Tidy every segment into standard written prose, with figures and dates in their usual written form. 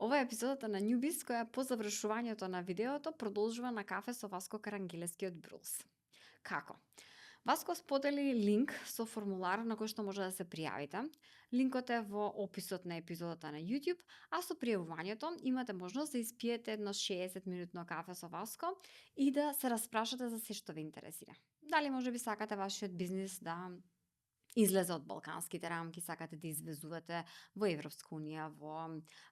Ова е епизодата на Newbiz, која по завршувањето на видеото продолжува на кафе со Васко Карангелески од Брулс. Како? Васко сподели линк со формулар на кој што може да се пријавите. Линкот е во описот на епизодата на YouTube, а со пријавувањето имате можност да испиете едно 60-минутно кафе со Васко и да се распрашате за се што ве интересира. Дали можеби сакате вашиот бизнис да излезе од балканските рамки, сакате да извезувате во Европска унија, во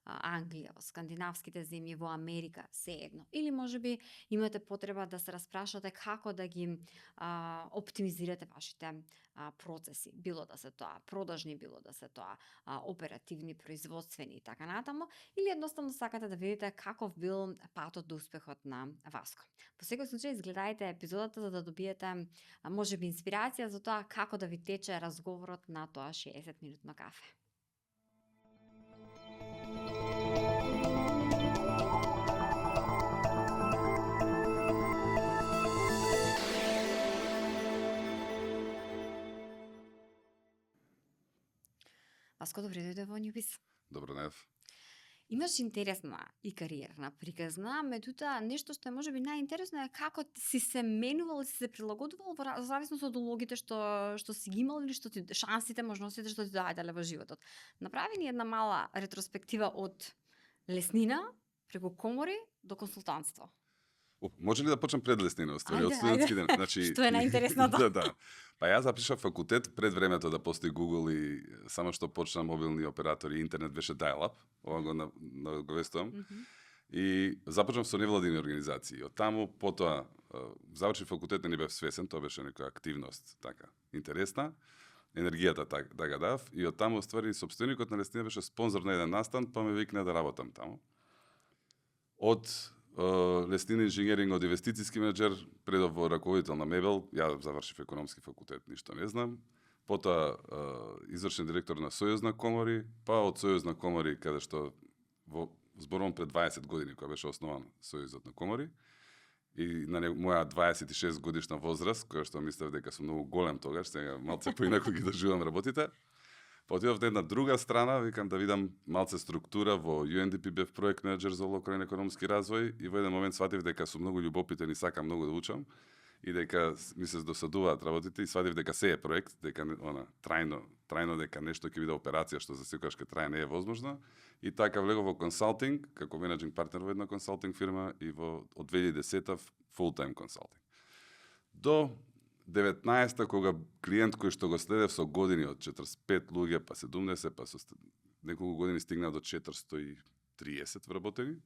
Англија, во скандинавските земји, во Америка, сеедно. Или можеби имате потреба да се распрашате како да ги оптимизирате вашите процеси, било да се тоа продажни, било да се тоа оперативни, производствени и така натаму, или едноставно сакате да видите каков бил патот до успехот на Васко. По секој случај изгледајте епизодата за да добиете можеби инспирација за тоа како да ви тече разговорот на тоа 60-минутно кафе. Васко, добре дојде во Newbiz. Добро днев. Имаш интересна и кариерна приказна, меѓутоа нешто што е можеби најинтересно е како си се менувал, си се прилагодувал во зависност од улогите што си ги имал или што ти шансите, можностите што ти доаѓале во животот. Направи ни една мала ретроспектива од леснина преку комори до консултантство. Може ли да почнем пред леснина, оствари, од студентски ден? Значи, што е најинтересното? Да. Па јас запишав факултет пред времето да постои Google и само што почна мобилни оператори, интернет беше dial-up, ова го наговестувам. И започнав со невладини организации. Од таму потоа завршив факултет, не бев свесен, тоа беше некоја активност така интересна. Енергијата така дав и од таму оствари сопственикот на леснина беше спонзор на еден настан, па ме викна да работам таму. Од леснина инженеринг од инвестициски менеджер, предав во раководител на Мебел, ја завршив економски факултет, ништо не знам. Потоа извршен директор на Сојузна комори, па од Сојузна комори, каде што зборувам пред 20 години, кога беше основан Сојузот на комори, и на моја 26 годишна возраст, која што мислев дека сум многу голем тогаш, сега малце поинаку ги доживам работите. Па отидов на една друга страна, викам да видам малце структура во UNDP, бев проект менеджер за локален економски развој и во еден момент сватив дека сум многу љубопитен и сакам многу да учам и дека ми се досадуваат работите и сватив дека се е проект, дека трајно дека нешто ќе биде операција што за секогаш ќе трае не е возможно и така влегов во консалтинг како менеджинг партнер во една консалтинг фирма и од 2010-та full time консалтинг. До 19-та, кога клиент кој што го следев со години од 45 луѓе, па 70, па со неколку години стигна до 430 вработени,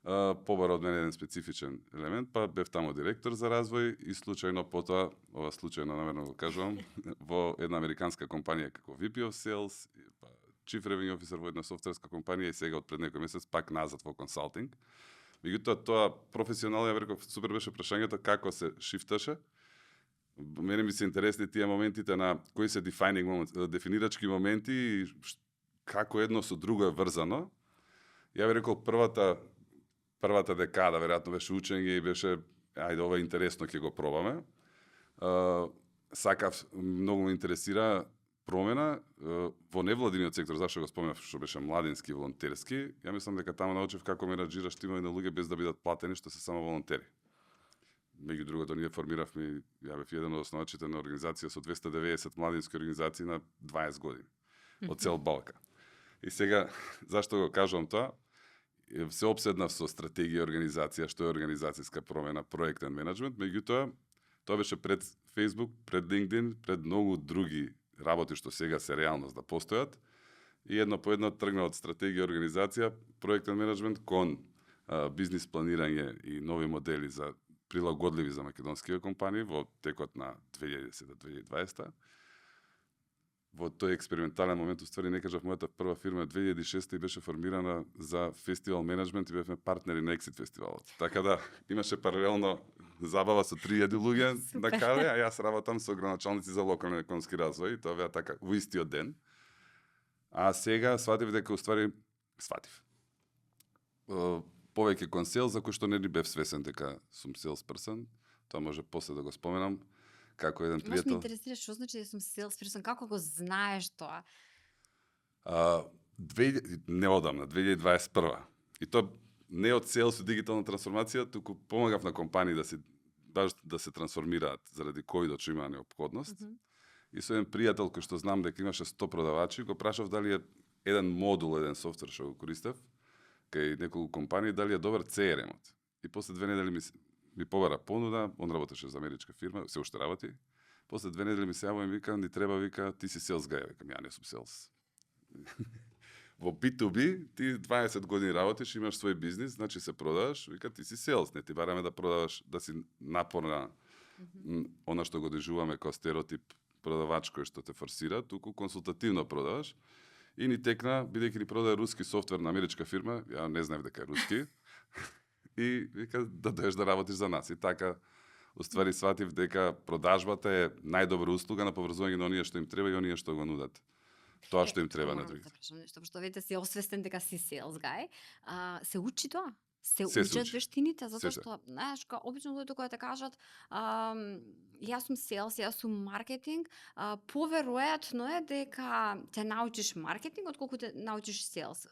побара од мене еден специфичен елемент, па бев тамо директор за развој и случајно потоа, ова случајно намерно го кажувам, во една американска компанија како VP of Sales, па Chief Revenue Officer во една софтверска компанија и сега од пред некој месец пак назад во консалтинг. Меѓутоа тоа професионално ја реков супер беше прашањето како се шифташе. Мене ми се интересни тие моментите на кои се defining moments, дефинирачки моменти и како едно со друго е врзано. Ја би рекол првата декада веројатно беше учење и беше ајде ова е интересно, ќе го пробаме. Сакав, многу ме интересира промена во невладиниот сектор, зашто го спомнав што беше младински и волонтерски. Ја мислам дека таму научив како менаџираш тимови на луѓе без да бидат платени, што се само волонтери. Меѓу другото, ние формиравме, ја бев еден од основачите на организација со 290 младински организации на 20 години, од цел Балка. И сега, зашто го кажувам тоа? Се обседнав со стратегија организација, што е организацијска промена, проектен менеджмент, меѓутоа, тоа беше пред Facebook, пред LinkedIn, пред многу други работи што сега се реалност да постојат. И едно по едно тргна од стратегија организација, проектен менеджмент кон бизнис планирање и нови модели за прилагодливи за македонските компании во текот на 2010-2020. Во тој експериментален момент, уствари не кажав, мојата прва фирма 2006 и беше формирана за фестивал менеджмент и бевме партнери на Exit фестивалот. Така да, имаше паралелно забава со 3000 луѓе на каве, а јас работам со граначалници за локален економски развој, тоа беа така во истиот ден. А сега сватив дека уствари повеќе кон sales, за кој што не бев свесен дека сум sales person. Тоа може после да го споменам. Како еден пријател. Ме интересира што значи да сум sales person, како го знаеш тоа? неодамна, 2021. И тоа не од целс и дигитална трансформација, туку помагав на компании да се трансформираат заради ковидот што има неопходност. И со еден пријател кој што знам дека имаше 100 продавачи, го прашав дали е еден модул, еден софтвер што го користев кај неколку компании, дали е добар CRM-от. И после 2 недели ми побара понуда, он работеше за америчка фирма, се уште работи. После 2 недели ми се јавува и ми вика, ни треба, вика, ти си селс гај, викам, ја не сум селс. Во B2B ти 20 години работиш, имаш свој бизнис, значи се продаваш, вика ти си селс, не ти бараме да продаваш, да си напорна она што го дежуваме како стереотип продавач кој што те форсира, туку консултативно продаваш. И ни текна, бидејќи ни продаде руски софтвер на америчка фирма, ја не знаев дека е руски, и вика да доеш да работиш за нас. И така, уствари сватив дека продажбата е најдобра услуга на поврзување на оние што им треба и оние што го нудат. Тоа што им треба на другите. Што вете си освестен дека си sales guy, се учи тоа? Се Се учат учи. вештините, затоа Се. што, знаеш, обично луѓето кога те кажат, јас сум sales, јас сум маркетинг, поверојатно е дека те научиш маркетинг отколку те научиш sales.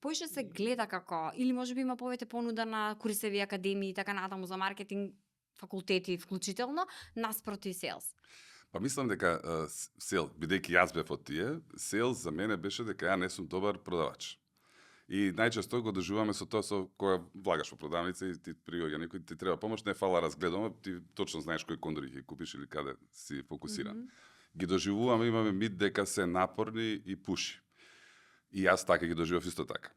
Поише се гледа како, или можеби има повеќе понуда на курсеви академии и така натаму за маркетинг, факултети вклучително, наспроти sales. Па мислам дека sales, бидејќи јас бев од тие, sales за мене беше дека ја не сум добар продавач. И најчесто го доживуваме со тоа со кога влагаш во продавница и ти приоѓа некој ти треба помош, не фала разгледуваме, ти точно знаеш кој кондори ќе купиш или каде си фокусиран. Ги доживуваме, имаме мит дека се напорни и пуши. И јас така ги доживав исто така.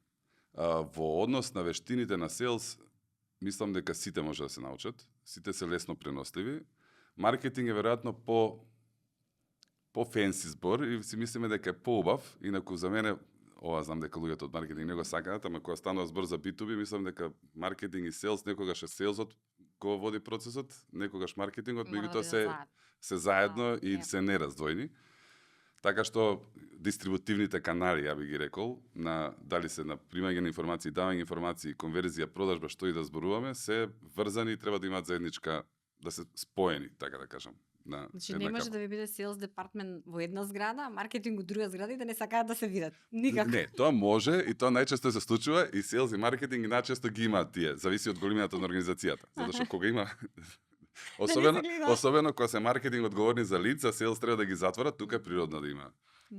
Во однос на вештините на селс, мислам дека сите може да се научат, сите се лесно преносливи. Маркетинг е веројатно по фенси збор и си мислиме дека е поубав, инаку за мене ова знам дека луѓето од маркетинг не го сакаат, ама кога станува збор за B2B, мислам дека маркетинг и селс некогаш е селсот го води процесот, некогаш маркетингот, меѓутоа се заедно и се нераздвојни. Така што дистрибутивните канали, ја би ги рекол, на дали се на примање на информации, давање информации, конверзија, продажба, што и да зборуваме, се врзани и треба да имаат заедничка, да се споени, така да кажам. Значи не може да ви биде sales департмент во една зграда, маркетинг во друга зграда и да не сакаат да се видат. Никако. Не, тоа може и тоа најчесто се случува и sales и маркетинг најчесто ги имаат тие, зависи од големината на организацијата. Затоа што кога има особено кога се маркетинг одговорни за лица, sales треба да ги затворат, тука е природно да има.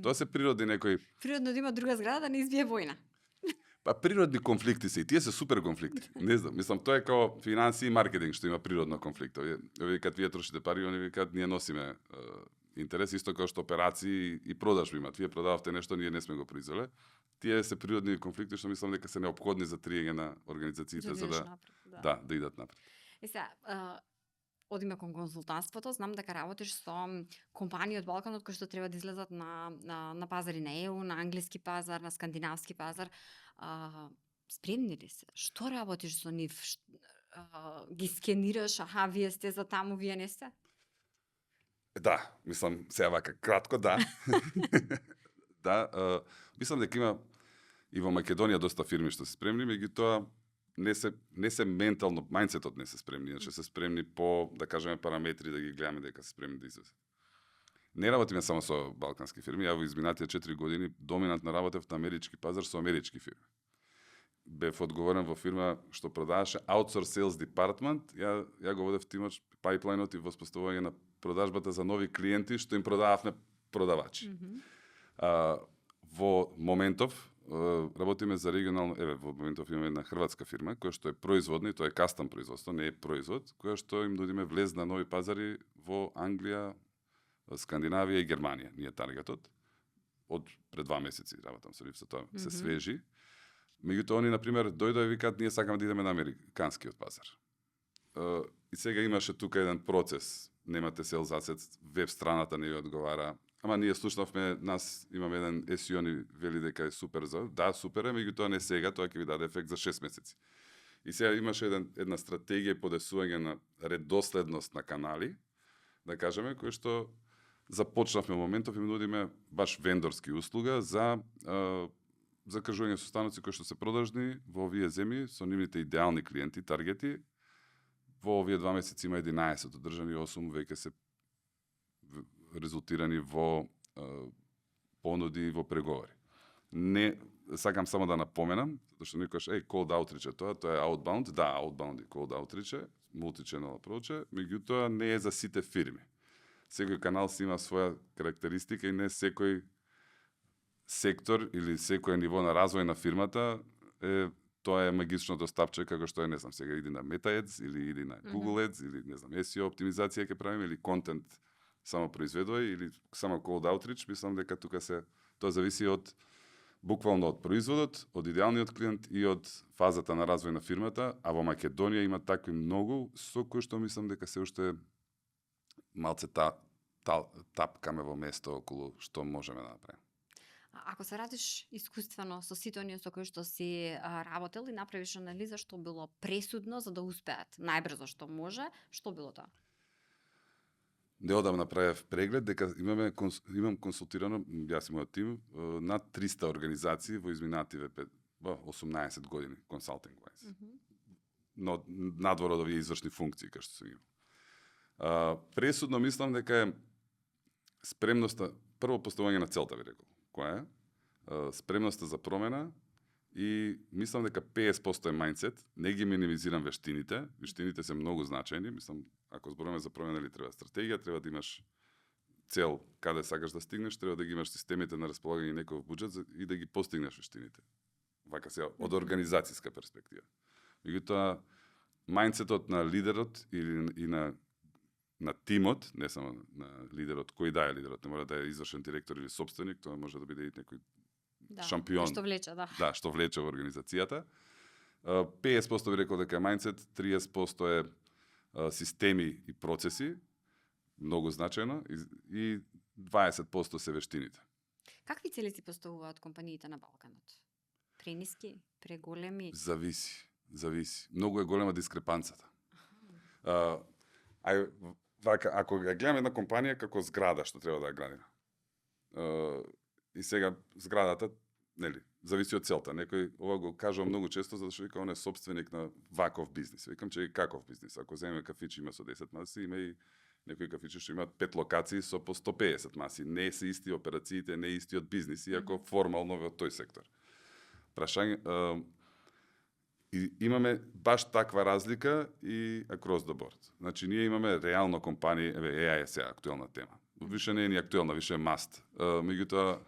Тоа се природни некои природно да има друга зграда да не избие војна. Па природни конфликти се и тие се супер конфликти. Не знам, мислам тоа е како финансии и маркетинг што има природно конфликт. Овие викаат вие трошите пари, они викаат ние носиме интерес исто како што операции и продажби имаат. Вие продававте нешто, ние не сме го произвеле. Тие се природни конфликти што мислам дека се неопходни за триење на организациите за да идат напред. И сега, одиме кон консултантството, знам дека работиш со компании од Балканот кои што треба да излезат на пазари на ЕУ, на англиски пазар, на скандинавски пазар. Спремни ли се? Што работиш со нив? Ги скенираш, вие сте за таму, вие не сте? Да, мислам, сега вака кратко, да. Да, мислам дека има и во Македонија доста фирми што се спремни, меѓутоа не се ментално, мајндсетот не се спремни, иначе се спремни по, да кажеме, параметри да ги гледаме дека се спремни да излезат. Не работиме само со балкански фирми, ја во изминатите 4 години доминантно работев на амерички пазар со амерички фирми. Бев одговорен во фирма што продаваше outsource sales department, ја го водев тимот, пайплајнот и воспоставување на продажбата за нови клиенти што им продававме продавачи. Во моментов работиме за регионално, во моментов имаме една хрватска фирма која што е производна и тоа е кастом производство, не е производ, која што им нудиме влез на нови пазари во Англија, Скандинавија и Германија. Ние таргетот од пред 2 месеци работам со нив, со тоа се свежи. Меѓутоа они на пример дојдоа и викаат ние сакаме да идеме на американскиот пазар. И сега имаше тука еден процес. Немате sales asset, веб страната не ја одговара. Ама ние слушнавме, нас имаме еден SEO ни вели дека е супер за. Да, супер е, меѓутоа не сега, тоа ќе ви даде ефект за 6 месеци. И сега имаше една стратегија подесување на редоследност на канали, да кажеме, кој што започнавме моментов и ми нудиме баш вендорски услуга за закажување со станоци кои што се продажни во овие земји со нивните идеални клиенти, таргети. Во овие 2 месеци има 11 одржани, 8 веќе се резултирани во понуди и во преговори. Не сакам само да напоменам, затоа што некојаш cold outreach тоа е outbound, да, outbound и cold outreach, multi-channel approach, меѓутоа не е за сите фирми. Секој канал си има своја карактеристика и не секој сектор или секој ниво на развој на фирмата тоа е магичното стапче како што е, не знам, сега иди на Meta Ads или иди на Google Ads или не знам, SEO оптимизација ќе правиме или контент само произведувај или само cold outreach, мислам дека тука тоа зависи од буквално од производот, од идеалниот клиент и од фазата на развој на фирмата, а во Македонија има такви многу со кои што мислам дека се уште малце тапкаме во место околу што можеме да направиме. Ако се радиш искуствено со сите оние со кои што си работел и направиш анализа што било пресудно за да успеат најбрзо што може, што било тоа? Неодамна направив преглед дека имам консултирано, јас и мојот тим, над 300 организации во изминативе 18 години консалтинг wise. Но надвор од овие извршни функции кои што се има. Пресудно мислам дека е спремноста, прво поставување на целта ви рекол, која е спремноста за промена и мислам дека 50% е мајндсет, не ги минимизирам вештините се многу значајни, мислам ако зборуваме за промена или треба стратегија, треба да имаш цел каде сакаш да стигнеш, треба да ги имаш системите на располагање и некој буџет и да ги постигнеш вештините. Вака се од организацијска перспектива. Меѓутоа мајндсетот на лидерот и на тимот, не само на лидерот, кој да е лидерот, не мора да е извршен директор или собственик, тоа може да биде и некој шампион. Што влече, да. Да, што влече во организацијата. 50% би рекол дека е мајндсет, 30% е системи и процеси, многу значајно, и 20% се вештините. Какви цели си поставуваат компаниите на Балканот? Прениски, преголеми? Зависи. Многу е голема дискрепанцата. Ако ја гледаме една компанија како зграда што треба да ја градиме. И сега зградата, нели, зависи од целта. Некој ова го кажува многу често затоа што он е собственик на ваков бизнис. Викам че и каков бизнис. Ако земеме кафичи има со 10 маси, има и некои кафичи што имаат 5 локации со по 150 маси. Не се исти операциите, не е истиот бизнис, иако формално во тој сектор. Прашање и имаме баш таква разлика и across the board. Значи ние имаме реално компании, AI е сега актуелна тема. Више не е ни актуелна, више е маст. Меѓутоа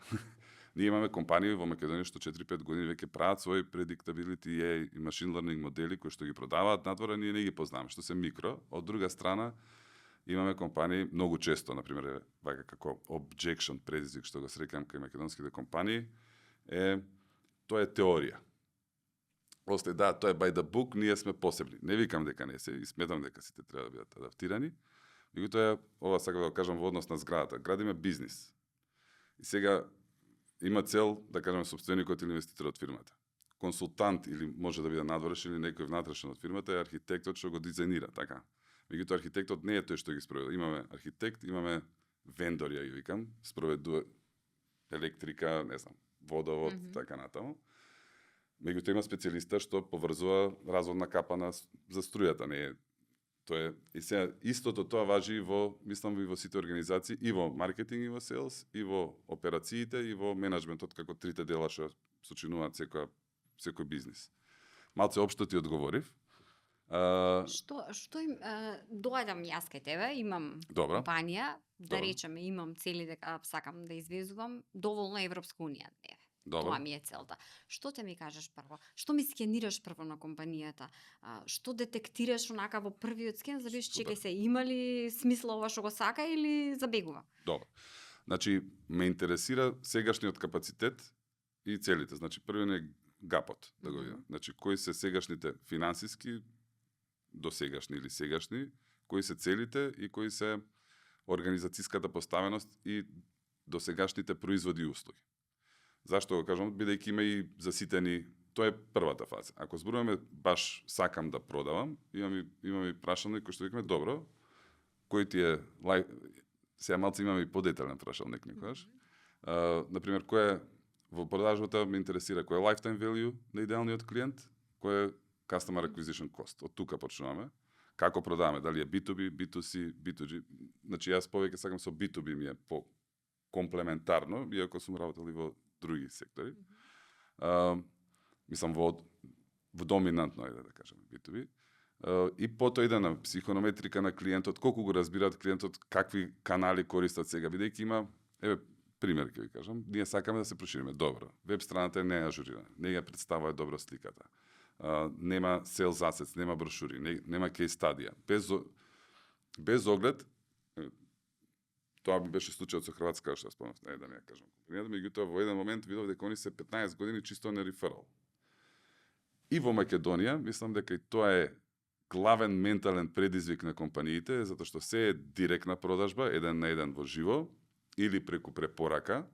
ние имаме компании во Македонија што 4-5 години веќе прават своји predictability и machine learning модели кои што ги продаваат надвора, ние не ги познаваме, што се микро. Од друга страна имаме компании многу често, например, вака како objection предизвик што го срекам кај македонските компании тоа е теорија. После да, тоа е by the book, ние сме посебни. Не викам дека не се и сметам дека сите треба да бидат адаптирани. Меѓутоа, ова сакам да кажам во однос на зградата. Градиме бизнис. И сега има цел, да кажеме, собственикот или инвеститорот од фирмата. Консултант или може да биде надворешен или некој внатрешен од фирмата е архитектот што го дизајнира, така. Меѓутоа архитектот не е тој што ги спроведува. Имаме архитект, имаме вендори, ја викам, спроведува електрика, не знам, водовод, така натаму. Меѓутоа има специјалиста што поврзува разводна капа за струјата, не е. Тоа е и сега истото тоа важи во, мислам, и во сите организации, и во маркетинг, и во селс, и во операциите, и во менеджментот, како трите дела што сочинуваат секој бизнис. Малце општо ти одговорив. Што им доаѓам јас кај тебе, имам компанија, да речеме, имам цели дека сакам да извезувам, доволно Европска унија не е. Тоа ми е целта. Што те ми кажеш прво? Што ми скенираш прво на компанијата? Што детектираш онака во првиот скен, за да видиш чекај се има ли смисла ова што го сака или забегува? Добро. Значи ме интересира сегашниот капацитет и целите. Значи првиот е гапот, да го видам. Значи кои се сегашните финансиски, досегашни или сегашни, кои се целите и кои се организацијската поставеност и досегашните производи и услуги. Зашто го кажам? Бидејќи има и заситени, тоа е првата фаза. Ако зборуваме баш сакам да продавам, имам и прашалник кој што викаме добро, кој ти е сега малце имаме и подетален прашалник некогаш. Например, кој е во продажбата ме интересира кој е lifetime value на идеалниот клиент, кој е customer acquisition cost. Од тука почнуваме. Како продаваме, дали е B2B, B2C, B2G. Значи јас повеќе сакам со B2B ми е по комплементарно, иако сум работел и во други сектори. Мислам во доминантно да кажеме B2B. И потоа иде на психонометрика на клиентот, колку го разбираат клиентот, какви канали користат сега, бидејќи има, пример ќе ви кажам, ние сакаме да се прошириме добро. Веб страната е неажурирана, не ја представува добро сликата. Нема sales assets, нема брошури, нема case стадија. Без оглед, тоа би беше случајот со Хрватска, што спомнав, да не ја кажам. Меѓутоа во еден момент видов дека они се 15 години чисто на реферал. И во Македонија, мислам дека и тоа е главен ментален предизвик на компаниите, затоа што се е директна продажба, еден на еден во живо, или преку препорака.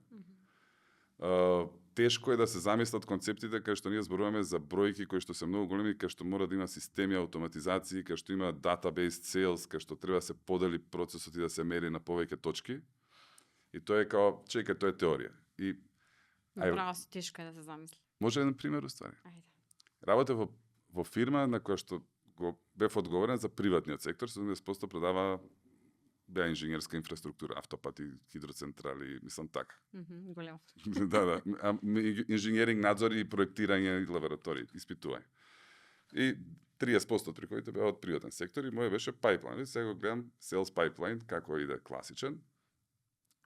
Тешко е да се замислат концептите кај што ние зборуваме за бројки кои што се многу големи, кај што мора да има системи, автоматизации, кај што има database sales, кај што треба да се подели процесот и да се мери на повеќе точки. И тоа е као, чекај, тоа е теорија. И право се тешко е да се замисли. Може еден пример уствари. Ајде. Работев во фирма на која што го бев одговорен за приватниот сектор, 70% продава беа инженерска инфраструктура, автопати, хидроцентрали, мислам така. Големо. Да. Инженеринг, надзор и проектирање и лаборатории, испитување. И 30% од приходите беа од приватен сектор и мој беше пайплайн. И сега го гледам sales pipeline, како иде класичен.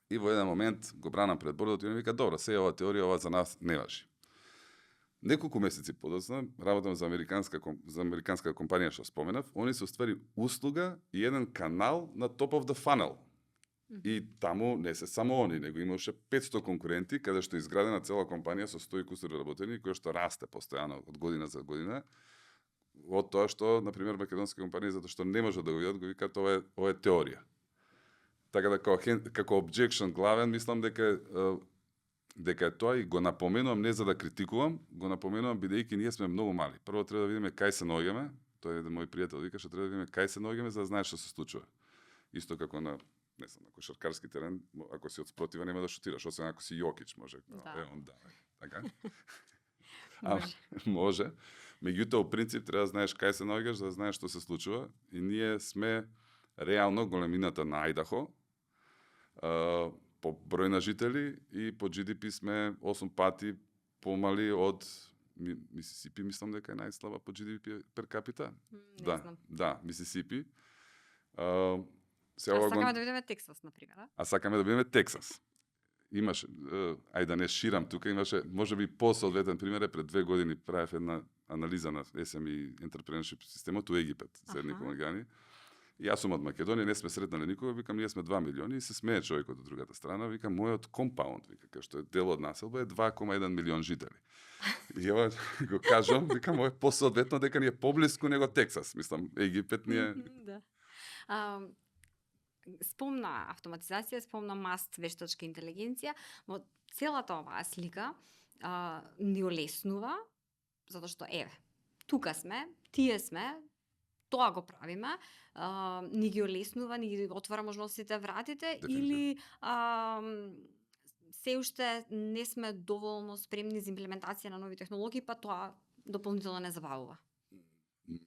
И во еден момент го бранам пред бордот и ми вика, добро, сега ова теорија, ова за нас не важи. Неколку месеци подоцна, работам за американска компанија што споменав, они се уствари услуга и еден канал на top of the funnel. И таму не се само они, него имаше 500 конкуренти, каде што е изградена цела компанија со 100 и кусури работени, која што расте постојано од година за година. Од тоа што, например, македонски компании, затоа што не може да го видат, го викаат ова е теорија. Така да како objection главен, мислам дека е тоа и го напоменувам не за да критикувам, го напоменувам бидејќи ние сме многу мали. Прво треба да видиме кај се наоѓаме, тоа е мој пријател вика што треба да видиме кај се наоѓаме за да знаеш што се случува. Исто како на кошаркарски терен, ако си од спротива нема да шутираш, освен ако си Јокич, може. Така. Може. Меѓутоа, во принцип треба да знаеш кај се наоѓаш, за да знаеш што се случува и ние сме реално големината на Ајдахо. По број на жители и по GDP сме 8 пати помали од Мисисипи, мислам дека е најслаба по GDP пер капита. Да, Мисисипи. Сакаме да видиме Тексас, например, А сакаме да видиме Тексас. Имаше, да не ширам тука, имаше, можеби посоодветен пример е пред 2 години правев една анализа на SME Entrepreneurship системот во Египет, Северни Коморгани. И јас сум од Македонија, не сме сретнали никога, викам, ние сме 2 милиони и се смее човекот од другата страна, викам, мојот компаунд, вика, кај што е дел од населба, е 2,1 милион жители. И ова го кажам, викам, ова е посоодветно дека ни е поблиску него Тексас, мислам, Египет ни е... Да. Спомна автоматизација, спомна маст вештачка интелигенција, во целата оваа слика ни олеснува, затоа што, тука сме, тие сме, тоа го правиме, ни ги олеснува, ни ги отвара можностите, вратите, или се уште не сме доволно спремни за имплементација на нови технологии, па тоа дополнително не забавува?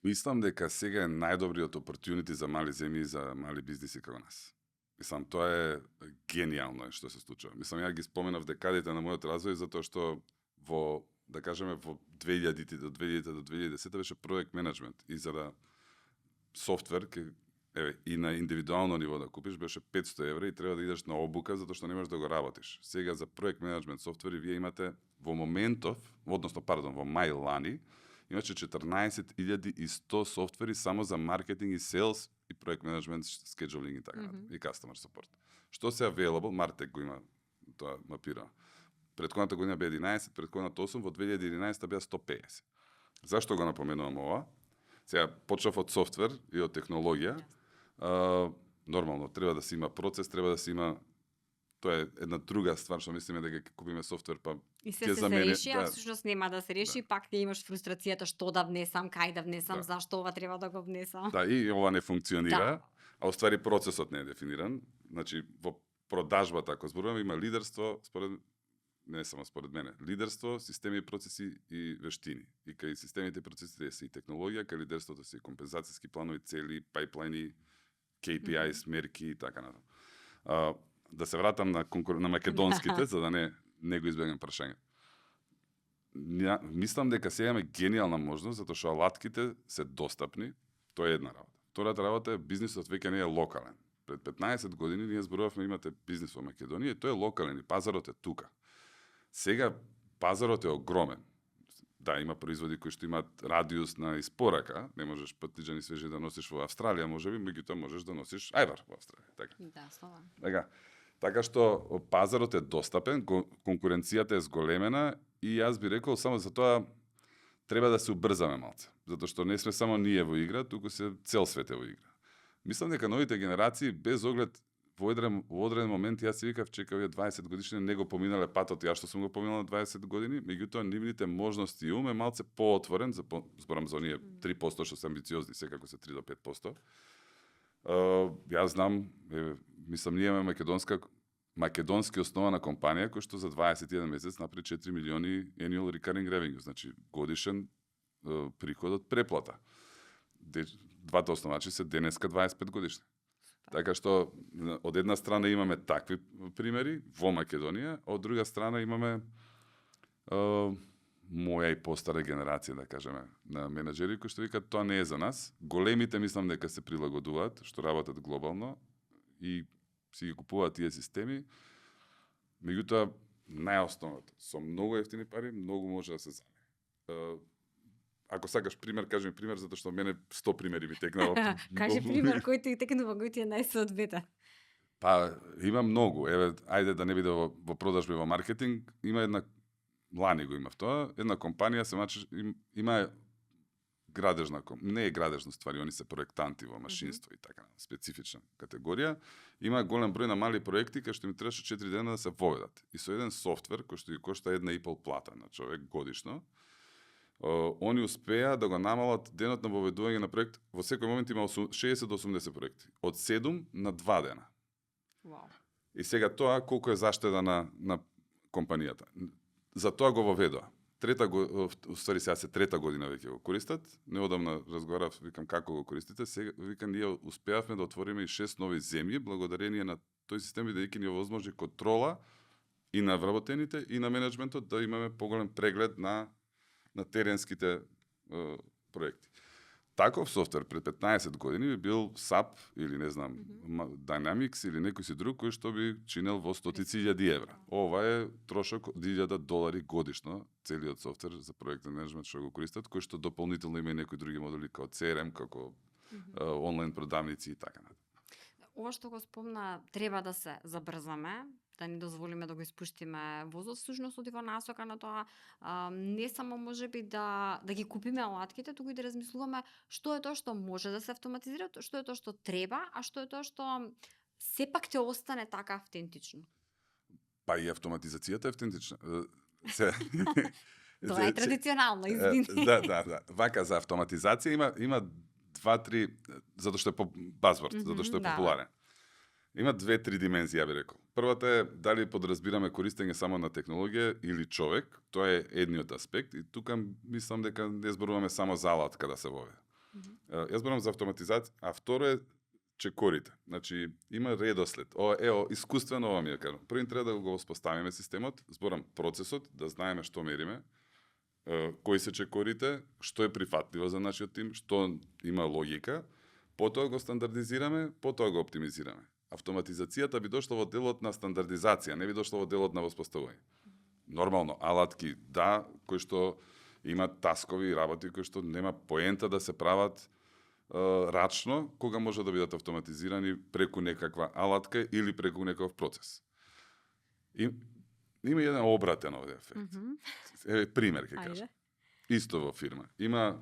Мислам дека сега е најдобриот opportunity за мали земји и за мали бизниси како нас. Мислам, тоа е гениално што се случува. Мислам, ја ги споменав декадите на мојот развој, затоа што во, да кажеме, во 2000 до 2010 беше проект менеджмент и за да софтвер, и на индивидуално ниво да купиш, беше 500 евра и треба да идеш на обука, затоа што не можеш да го работиш. Сега за проект менеджмент софтвери вие имате во во мај лани, имаше 14,100 софтвери само за маркетинг и селс и проект менеджмент, scheduling и така, и customer support. Што се available, Мартек го има тоа мапира. Предходната година бе 11, предходната 8, во 2011 беа 150. Зашто го напоменувам ова? Сега почнав од софтвер и од технологија. Нормално, треба да се има процес, треба да се има... Тоа е една друга ствар, што мислиме дека ќе купиме софтвер, па и се реши, а всушност нема да се реши, пак ќе имаш фрустрацијата што да внесам, кај да внесам, зашто ова треба да го внесам. Да, и ова не функционира, а уствари процесот не е дефиниран. Значи, во продажбата, ако зборуваме, има лидерство, не само според мене, лидерство, системи и процеси и вештини. И кај системите и процесите се и технологија, кај лидерството се и компензацијски планови, цели, пайплайни, KPIs, мерки и така натаму. Да се вратам на македонските, за да не го избегнем прашање. мислам дека сега имаме гениална можност, затоа што алатките се достапни, тоа е една работа. Втората работа е бизнисот веќе не е локален. Пред 15 години ние зборувавме имате бизнис во Македонија и тој е локален и пазарот е тука. Сега пазарот е огромен. Да, има производи кои што имаат радиус на испорака, не можеш патиџани свежи да носиш во Австралија, можеби, меѓутоа можеш да носиш ајвар во Австралија, така. Да, слова. Така што пазарот е достапен, конкуренцијата е зголемена и јас би рекол само за тоа треба да се убрзаме малце, затоа што не сме само ние во игра, туку се цел свет е во игра. Мислам дека новите генерации без оглед во одреден момент јас си викав чека овие 20 годишни не го поминале патот ја што сум го поминал на 20 години, меѓутоа нивните можности и ум е малце поотворен, зборам за оние 3% што се амбициозни, секако се 3 до 5%. Јас знам, мислам ние имаме македонски основана компанија која што за 21 месец направи 4 милиони annual recurring revenue, значи годишен приход од преплата. Двата основачи се денеска 25 годишни. Така што од една страна имаме такви примери во Македонија, од друга страна имаме моја и постара генерација, да кажеме, на менаџери кои што викаат тоа не е за нас. Големите мислам дека се прилагодуваат, што работат глобално и си ги купуваат тие системи. Меѓутоа најосновното, со многу ефтини пари, многу може да се заме. Ако сакаш пример, кажи ми пример, затоа што мене 100 примери ми текнало. Кажи пример кој ти текнува, кој ти е најсоодветен. Па, има многу. Еве, ајде да не биде во продажби во маркетинг, има една лани го имав тоа, една компанија се мачи, има градежна, не е градежна ствари, они се проектанти во машинство и така, специфична категорија. Има голем број на мали проекти кај што ми требаше 4 дена да се воведат. И со еден софтвер кој што ги кошта 1,5 плата на човек годишно, они успеа да го намалат денот на воведување на проект. Во секој момент има 60 до 80 проекти. Од 7 на 2 дена. Wow. И сега тоа колку е заштеда на компанијата. За тоа го воведоа. Ствари сега се трета година веќе го користат. Неодамна разговарав, викам како го користите. Сега викам ние успеавме да отвориме и 6 нови земји благодарение на тој систем бидејќи ни овозможи контрола и на вработените и на менеджментот да имаме поголем преглед на теренските проекти. Таков софтвер пред 15 години би бил SAP или не знам, Dynamics или некој си друг кој што би чинел во стотици илјади евра. Ова е трошок од $1,000 годишно, целиот софтвер за проектен менеджмент што го користат, кој што дополнително има и некои други модули како CRM, како онлайн продавници и така натаму. Ова што го спомна, треба да се забрзаме, да не дозволиме да го испуштиме возот, всушност оди во насока на тоа, не само можеби да ги купиме алатките, туку и да размислуваме што е тоа што може да се автоматизира, што е тоа што треба, а што е тоа што сепак ќе остане така автентично. Па и автоматизацијата е автентична. Тоа е традиционално, извини. Да. Вака за автоматизација има 2-3, затоа што е базворд, затоа што е популарен. Има 2-3 димензии, ја би рекол. Првата е дали подразбираме користење само на технологија или човек, тоа е едниот аспект и тука мислам дека не зборуваме само за алатка да се воведе. Јас зборувам за автоматизација, а второ е чекорите. Значи има редослед. Искуствено ова ми ја кажам. Првин треба да го воспоставиме системот, зборам процесот, да знаеме што мериме, кои се чекорите, што е прифатливо за нашиот тим, што има логика, потоа го стандардизираме, потоа го оптимизираме. Автоматизацијата би дошла во делот на стандардизација, не би дошла во делот на воспоставување. Нормално, алатки да, кои што имаат таскови и работи кои што нема поента да се прават рачно, кога може да бидат автоматизирани преку некаква алатка или преку некој процес. Има еден обратен овде ефект. Пример ќе кажам. Исто во фирма. Има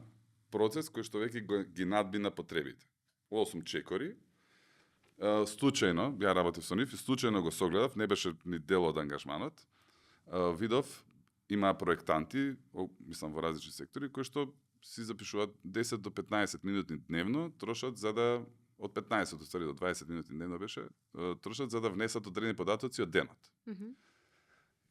процес кој што веќе ги надбина потребите. 8 чекори. Случајно, ја работев со нив и случајно го согледав, не беше ни дел од ангажманот. Видов, има проектанти, мислам во различни сектори, кои што си запишуваат 10 до 15 минути дневно, трошат за да од 15 до 20 минути дневно беше, трошат за да внесат одредени податоци од денот.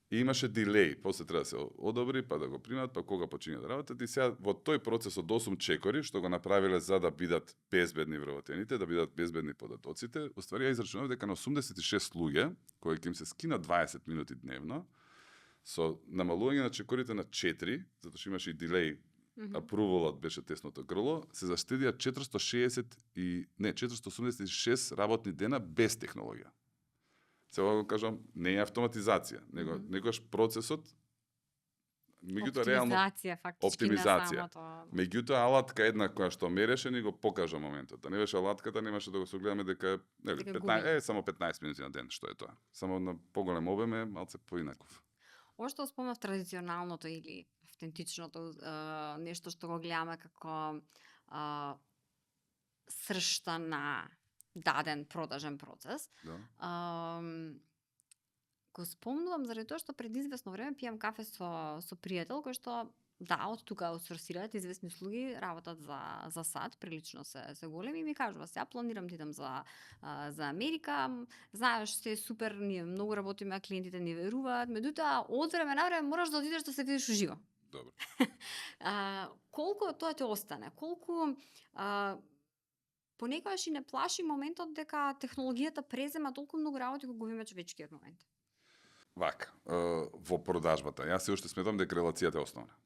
И имаше дилеј, после треба да се одобри, па да го примат, па кога почињат да работат. И сега во тој процес од 8 чекори, што го направиле за да бидат безбедни вработените, да бидат безбедни податоците, уствари ја израчунав дека на 86 луѓе, кои ќе им се скина 20 минути дневно, Со намалување на чекорите на 4, затоа што имаше и дилеј, апрувалот беше тесното грло, се заштедија 486 работни дена без технологија. Сега го кажам, не е автоматизација, него некогаш процесот оптимизација, фактички оптимизација. на самото. Меѓутоа алатка една која што мереше ни го покажа моментот. Да не беше алатката, немаше да го согледаме дека нели Дека 15 само 15 минути на ден, што е тоа. Само на поголем обем е малце поинаков. Ова што спомнав традиционалното или автентичното нешто што го гледаме како сршта на даден продажен процес. Да. Го спомнувам заради тоа што пред известно време пијам кафе со пријател кој што од тука аутсорсираат известни услуги, работат за САД, прилично се големи и ми кажува сега планирам да идам за Америка, знаеш се е супер, ние многу работиме, клиентите ни веруваат, меѓутоа од време на време мораш да одидеш да се видиш уживо. Добро. Колку тоа ќе остане? Колку понекогаш и не плаши моментот дека технологијата презема толку многу работи кога губиме човечкиот момент? Вака, во продажбата, јас се уште сметам дека релацијата е основна.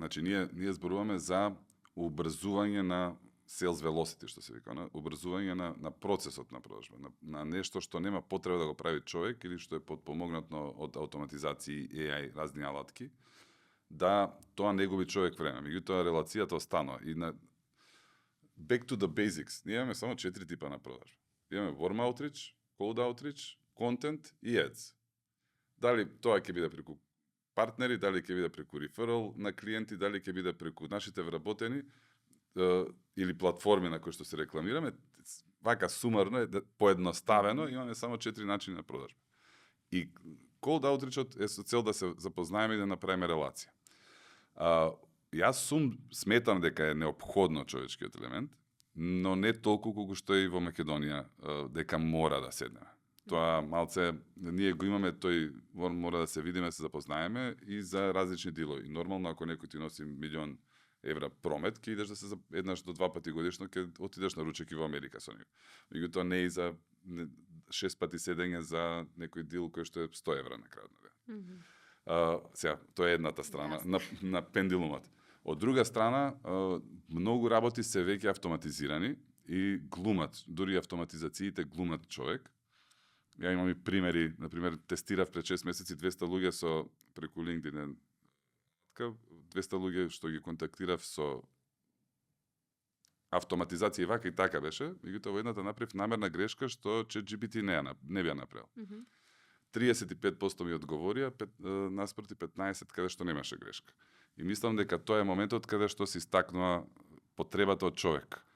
Значи, ние зборуваме за убрзување на sales velocity, што се вика, на убрзување на процесот на продажба, на нешто што нема потреба да го прави човек или што е подпомогнато од автоматизации, AI, разни алатки, да тоа не губи човек време. Меѓутоа, релацијата останува. И на back to the basics, ние имаме само 4 типа на продажба. Имаме warm outreach, cold outreach, content и ads. Дали тоа ќе биде преку партнери, дали ќе биде преку реферал на клиенти, дали ќе биде преку нашите вработени или платформи на кои што се рекламираме, вака сумарно е поедноставено, имаме само 4 начини на продажба. И cold outreach е со цел да се запознаеме и да направиме релација. Јас сметам дека е неопходно човечкиот елемент, но не толку колку што е и во Македонија, дека мора да седнеме. Тоа малце, ние го имаме тој, мора да се видиме, се запознаеме и за различни дилови. Нормално, ако некој ти носи €1.000.000 промет, ќе идеш да се еднаш до 2 пати годишно, ќе отидеш на ручек и во Америка со него. Меѓутоа не и за 6 пати седење за некој дил кој што е €100 на крајот на ден. Сега, тоа е едната страна на пендилумот. Од друга страна, многу работи се веќе автоматизирани и глумат, дури автоматизациите глумат човек. Ја имам и примери, например, тестирав пред 6 месеци 200 луѓе со преку LinkedIn. 200 луѓе што ги контактирав со автоматизација и вака и така беше, меѓутоа во едната направив намерна грешка што ChatGPT не би ја направил. 35% ми одговорија, наспроти 15 каде што немаше грешка. И мислам дека тоа е моментот каде што се истакнува потребата од човек.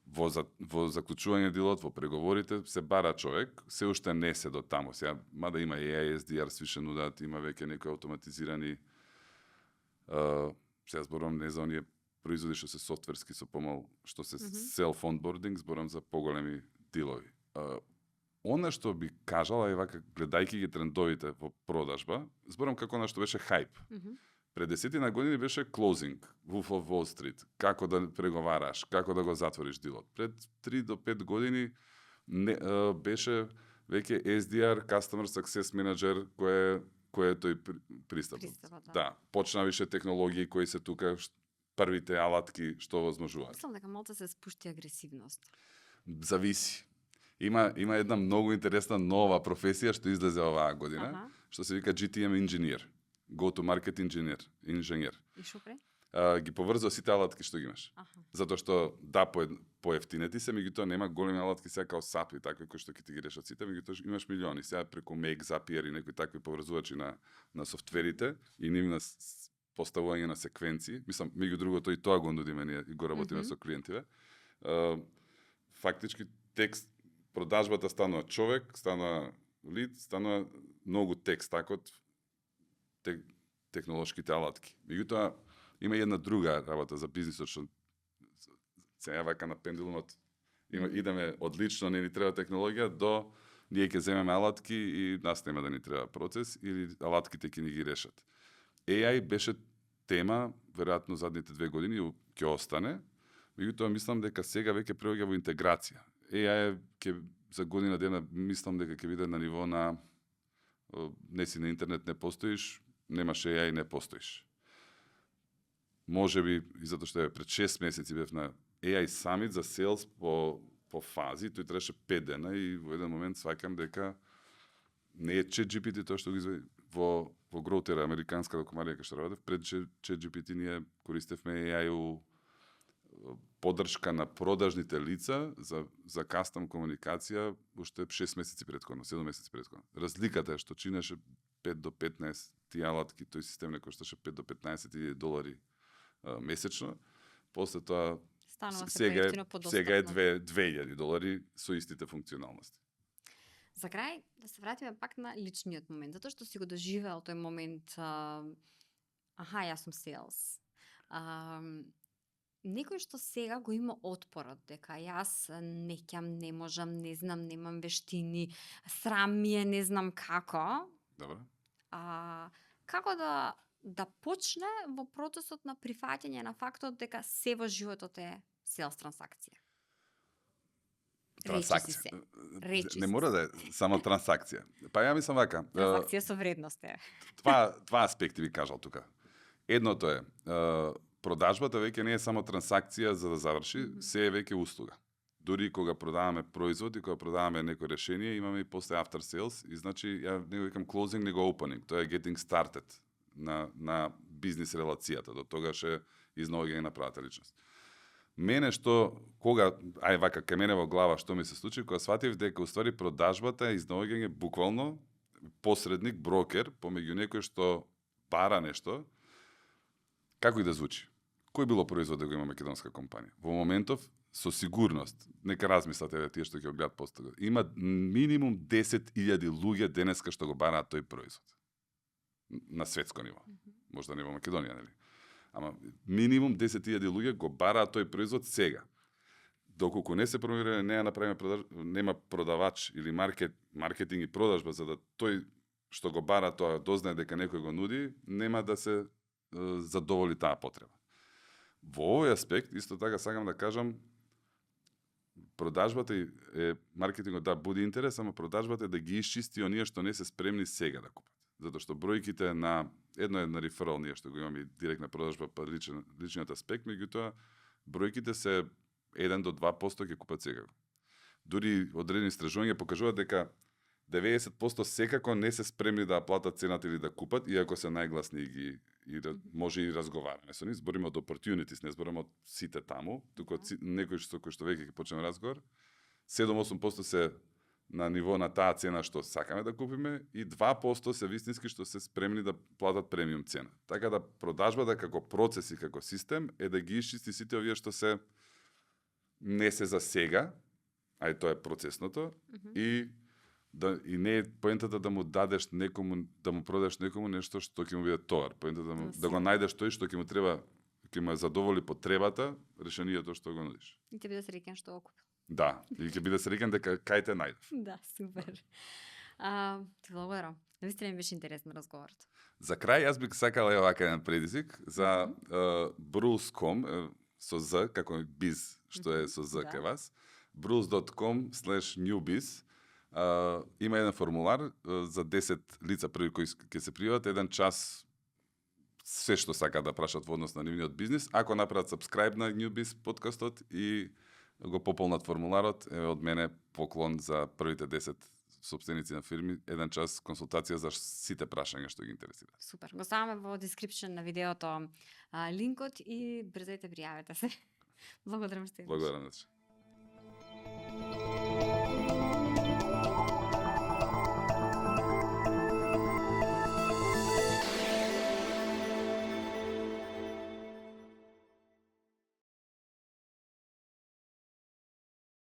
Во заклучување дилот, во преговорите се бара човек, се уште не се до таму. Сега, мада има AI, SDR, свише нудат, има веќе некои автоматизирани, сега зборувам не за оние производи што се софтверски со помал, што се self-onboarding, зборувам за поголеми дилови. Она што би кажала е вака, гледајќи ги трендовите во продажба, зборувам како она што беше хајп. Пред 10 години беше closing, Wolf of Wall Street, како да преговараш, како да го затвориш дилот. Пред 3 до 5 години беше веќе SDR, Customer Success Manager, кој е тој пристапот. Да, почна више технологии кои се тука, првите алатки што возможуваат. Мислам дека малце се спушти агресивност. Зависи. Има една многу интересна нова професија што излезе оваа година, што се вика GTM Engineer. Go-to-market инженер. И шо пре? Ги поврзува сите алатки што ги имаш. Затоа што да поевтинети се, меѓутоа нема големи алатки сега као SAP и такви кои што ќе ти ги решат сите, меѓутоа имаш милиони. Сега преку Make, Zapier и некои такви поврзувачи на софтверите и нивна поставување на секвенции. Мислам, меѓу другото и тоа го нудиме ние и го работиме со клиентиве. Фактички текст, продажбата станува човек, станува лид, станува многу текст, такот технолошките алатки. Меѓутоа, има една друга работа за бизнисот, што сега вака на пендулумот идеме одлично, не ни треба технологија, до ние ќе земеме алатки и нас нема да ни треба процес, или алатките ќе ни ги решат. AI беше тема, веројатно задните 2 години, ќе остане, меѓутоа мислам дека сега веќе преоѓа во интеграција. AI за година дена, мислам дека ќе биде на ниво на не си на интернет не постоиш, немаше AI, не постоиш. Може би, и затоа што пред 6 месеци бев на AI Summit за Sales по фази, тој требаше 5 дена и во еден момент сваќам дека не е ChatGPT тоа што го изведи во Growther, американската компанија кај што работев, пред ChatGPT ние користевме AI поддршка на продажните лица за кастом комуникација уште 6 месеци претходно, 7 месеци претходно. Разликата е што чинеше 5 до 15 тие алатки, тој систем не кошташе 5 до 15 долари месечно. После тоа сега е 2000 долари со истите функционалности. За крај, да се вратиме пак на личниот момент, затоа што си го доживеал тој момент, јас сум sales. Некој што сега го има отпорот, дека јас не ќам, не можам, не знам, немам вештини, срам ми е, не знам како. Добро. Како да почне во процесот на прифаќање на фактот дека се во животот е sales трансакција? Речи Не мора да е само трансакција. Па ја мислам вака. Трансакција со вредност е. Два аспекти ви кажал тука. Едното е, продажбата веќе не е само трансакција за да заврши, се е веќе услуга. Дури кога продаваме производ и кога продаваме некој решение, имаме и после after sales, и значи ја не го викам closing, него opening. Тоа е getting started на бизнис релацијата. До тогаш е изноваѓање на правата личност. Мене што, вака, кај мене во глава, што ми се случи, кога сватив дека уствари продажбата е изноваѓање буквално посредник, брокер, помеѓу некој што бара нешто, како и да звучи. Кој било производ да го има македонска компанија? Во моментов, со сигурност, нека размислате тие што ќе го гледат после. Има минимум 10.000 луѓе денеска што го бараат тој производ. На светско ниво. Можда не во Македонија, нели? Ама минимум 10.000 луѓе го бараат тој производ сега. Доколку не се промовира, не ја направиме нема продавач или маркетинг и продажба за да тој што го бара тоа дознае дека некој го нуди, нема да се задоволи таа потреба. Во овој аспект, исто така сакам да кажам, продажбата е маркетингот да буди интерес, ама продажбата е да ги исчисти оние што не се спремни сега да купат. Затоа што бројките на едно е на реферал, ние што го имаме директна продажба па личниот аспект, меѓутоа бројките се 1 до 2% ќе купат сега. Дури одредени истражувања покажуваат дека 90% секако не се спремни да платат цената или да купат, иако се најгласни и може и разговараме со нив. Збориме од opportunities, не збориме од сите таму, туку некој што веќе ќе почнеме разговор. 7-8% се на ниво на таа цена што сакаме да купиме и 2% се вистински што се спремни да платат премиум цена. Така да продажбата како процес и како систем е да ги исчисти сите овие што се не се за сега, ај тоа е процесното, и не е поентата да му дадеш некому, да му продадеш некому нешто што ќе му биде товар. Поентата да го најдеш тој што ќе му треба, ќе му задоволи потребата, решението што го нудиш. И ќе биде среќен што го купил. Да, и ќе биде среќен дека кај те најдев. Да, супер. Ти благодарам. Навистина ми беше интересен разговорот. За крај, јас бих сакала вака еден предизвик за Bruce.com со Z, како biz, што е со Z кај вас. Bruce.com/newbiz. Има еден формулар за 10 лица први кои ќе се пријават, еден час се што сакаат да прашат во однос на нивниот бизнис. Ако направат subscribe на Newbiz подкастот и го пополнат формуларот, е од мене поклон за првите 10 сопственици на фирми, еден час консултација за сите прашања што ги интересираат. Супер. Го ставаме во description на видеото линкот и брзајте пријавете се. Благодарам што. Благодарам.